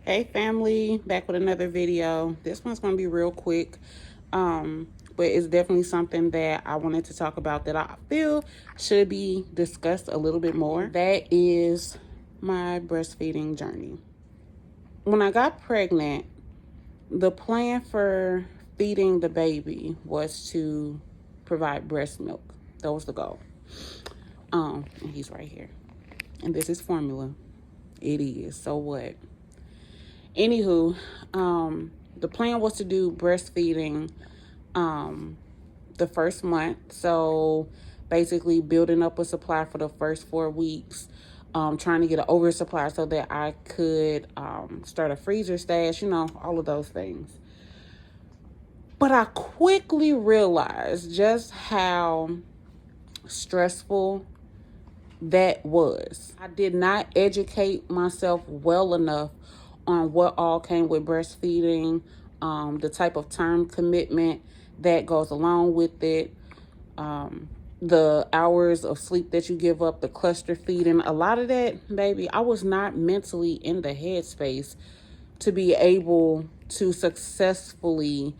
Hey family, back with another video. This one's going to be real quick, but it's definitely something that I wanted to talk about that I feel should be discussed a little bit more. That is my breastfeeding journey. When I got pregnant, the plan for feeding the baby was to provide breast milk. That was the goal. And he's right here. And this is formula. It is. So what? Anywho, the plan was to do breastfeeding the first month. So basically building up a supply for the first 4 weeks, trying to get an oversupply so that I could start a freezer stash, all of those things. But I quickly realized just how stressful that was. I did not educate myself well enough on what all came with breastfeeding, the type of term commitment that goes along with it, the hours of sleep that you give up, the cluster feeding, a lot of that, baby, I was not mentally in the headspace to be able to successfully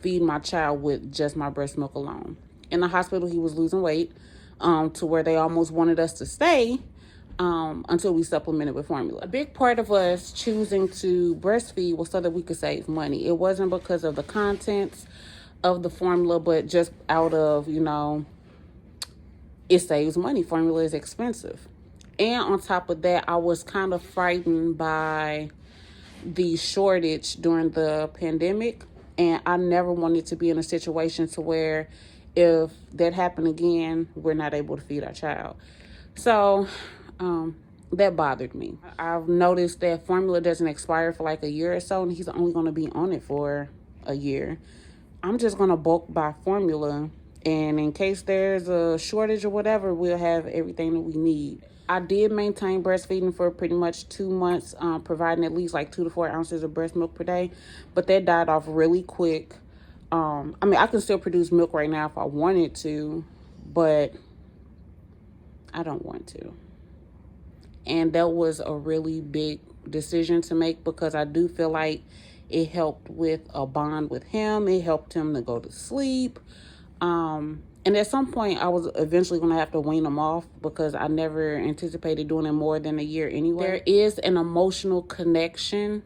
feed my child with just my breast milk alone. In the hospital, he was losing weight to where they almost wanted us to stay until we supplemented with formula. A big part of us choosing to breastfeed was so that we could save money. It wasn't because of the contents of the formula, but just out of, it saves money. Formula is expensive. And on top of that, I was kind of frightened by the shortage during the pandemic. And I never wanted to be in a situation to where if that happened again, we're not able to feed our child. So that bothered me. I've noticed that formula doesn't expire for like a year or so, and he's only going to be on it for a year. I'm just going to bulk buy formula, and in case there's a shortage or whatever, we'll have everything that we need. I did maintain breastfeeding for pretty much 2 months, providing at least like 2 to 4 ounces of breast milk per day, but that died off really quick. I can still produce milk right now if I wanted to, but I don't want to. And that was a really big decision to make because I do feel like it helped with a bond with him. It helped him to go to sleep. And at some point, I was eventually going to have to wean him off because I never anticipated doing it more than a year anyway. There is an emotional connection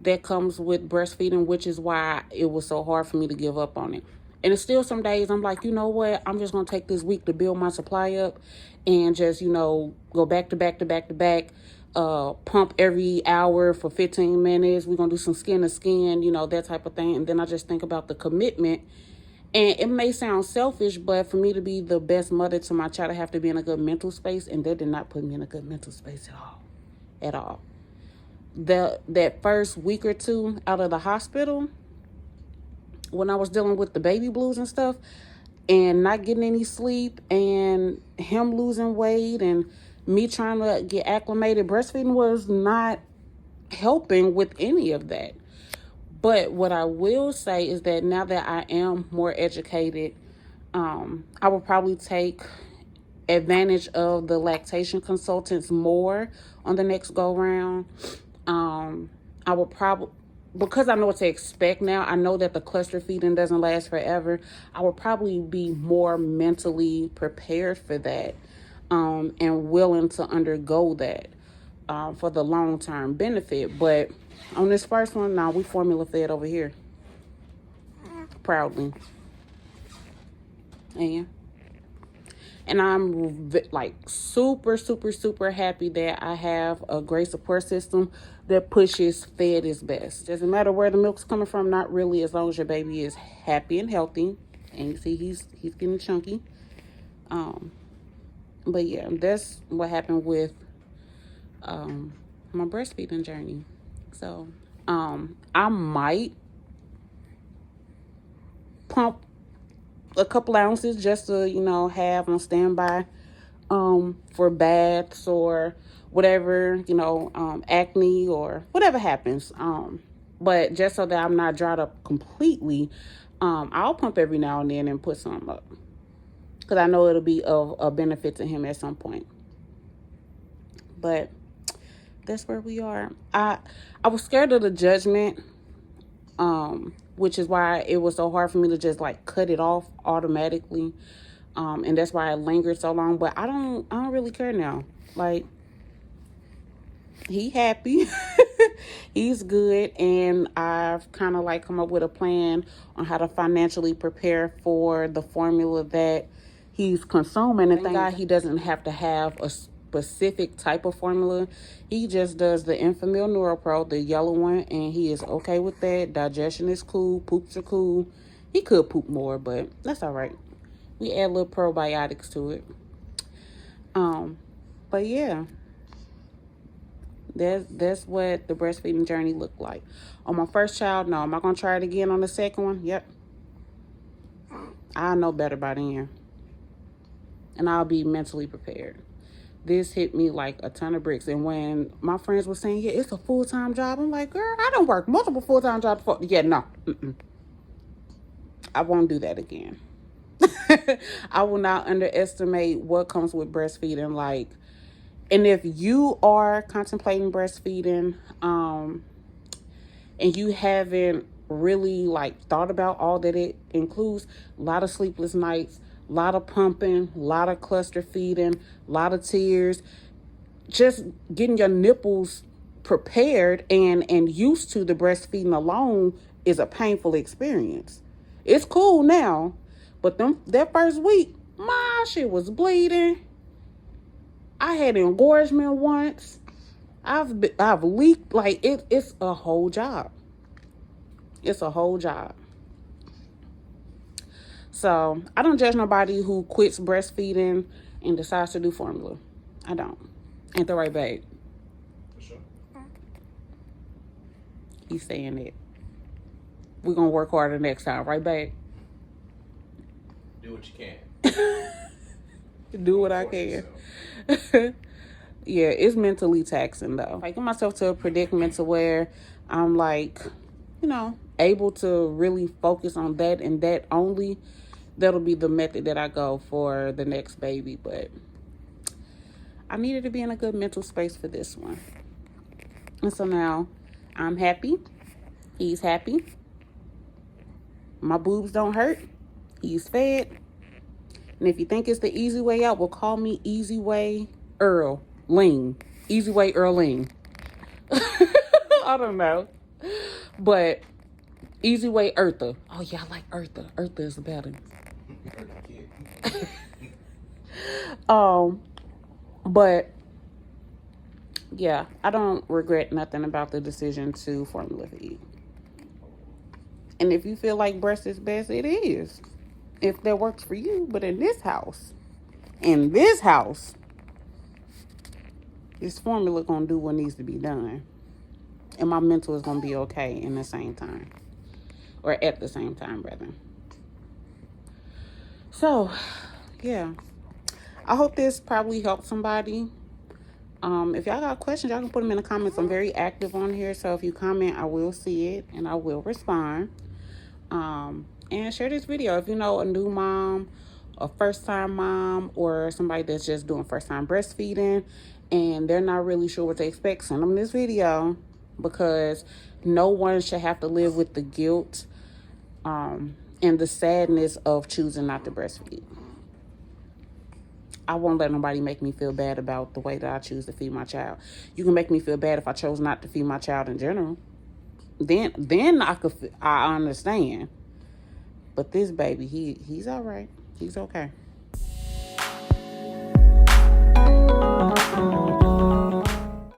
that comes with breastfeeding, which is why it was so hard for me to give up on it. And it's still some days I'm like, you know what? I'm just going to take this week to build my supply up and just, go back to back to back to back, pump every hour for 15 minutes. We're going to do some skin to skin, that type of thing. And then I just think about the commitment. And it may sound selfish, but for me to be the best mother to my child, I have to be in a good mental space. And that did not put me in a good mental space at all. That first week or two out of the hospital, when I was dealing with the baby blues and stuff and not getting any sleep and him losing weight and me trying to get acclimated, breastfeeding was not helping with any of that. But what I will say is that now that I am more educated, I will probably take advantage of the lactation consultants more on the next go round. I will probably, because I know what to expect now, I know that the cluster feeding doesn't last forever. I will probably be more mentally prepared for that, and willing to undergo that, for the long-term benefit. But on this first one, now we formula fed over here. Proudly. And I'm like super, super, super happy that I have a great support system that pushes fed is best. Doesn't matter where the milk's coming from, not really, as long as your baby is happy and healthy. And you see he's getting chunky. But yeah, that's what happened with my breastfeeding journey. So I might pump a couple ounces just to, have on standby for baths or whatever, acne or whatever happens. But just so that I'm not dried up completely, I'll pump every now and then and put some up because I know it'll be of a benefit to him at some point. But that's where we are. I was scared of the judgment, which is why it was so hard for me to just like cut it off automatically. And that's why I lingered so long. But I don't really care now. Like, he happy. He's good, and I've kind of like come up with a plan on how to financially prepare for the formula that he's consuming. And thank God he doesn't have to have a specific type of formula. He just does the Enfamil NeuroPro, the yellow one, and he is okay with that. Digestion is cool. Poops are cool. He could poop more, but that's all right. We add little probiotics to it. But yeah. That's what the breastfeeding journey looked like. On my first child, no. Am I going to try it again on the second one? Yep. I'll know better by then. And I'll be mentally prepared. This hit me like a ton of bricks. And when my friends were saying, yeah, it's a full-time job, I'm like, girl, I don't work multiple full-time jobs before. Yeah, no. I won't do that again. I will not underestimate what comes with breastfeeding. Like, and if you are contemplating breastfeeding, and you haven't really like thought about all that it includes, a lot of sleepless nights, a lot of pumping, a lot of cluster feeding, a lot of tears, just getting your nipples prepared and used to the breastfeeding alone is a painful experience. It's cool now, but that first week, my shit was bleeding. I had engorgement once. I've leaked. Like, it's a whole job. It's a whole job. So I don't judge nobody who quits breastfeeding and decides to do formula. I don't. Ain't the right, babe? For sure. He's saying it. We're gonna work harder next time, right, babe? Do what you can. Do what I can. Yeah, it's mentally taxing though. I get myself to a predicament to where I'm like, able to really focus on that and that only. That'll be the method that I go for the next baby. But I needed to be in a good mental space for this one. And so now I'm happy. He's happy. My boobs don't hurt. He's fed. And if you think it's the easy way out, well, call me Easy Way Earl Lean. Easy Way Earl Lean. I don't know. But Easy Way Eartha. Oh, yeah, I like Eartha. Eartha is better. But yeah, I don't regret nothing about the decision to formula feed. And if you feel like breast is best, it is. If that works for you. But in this house, this formula gonna do what needs to be done. And my mental is gonna be okay in the same time. Or at the same time, rather. So, yeah. I hope this probably helped somebody. If y'all got questions, y'all can put them in the comments. I'm very active on here. So if you comment, I will see it and I will respond. And share this video if you know a new mom, a first-time mom, or somebody that's just doing first-time breastfeeding and they're not really sure what to expect. Send them this video because no one should have to live with the guilt and the sadness of choosing not to breastfeed. I won't let nobody make me feel bad about the way that I choose to feed my child. You can make me feel bad if I chose not to feed my child in general. Then I understand. But this baby, he's all right. He's okay.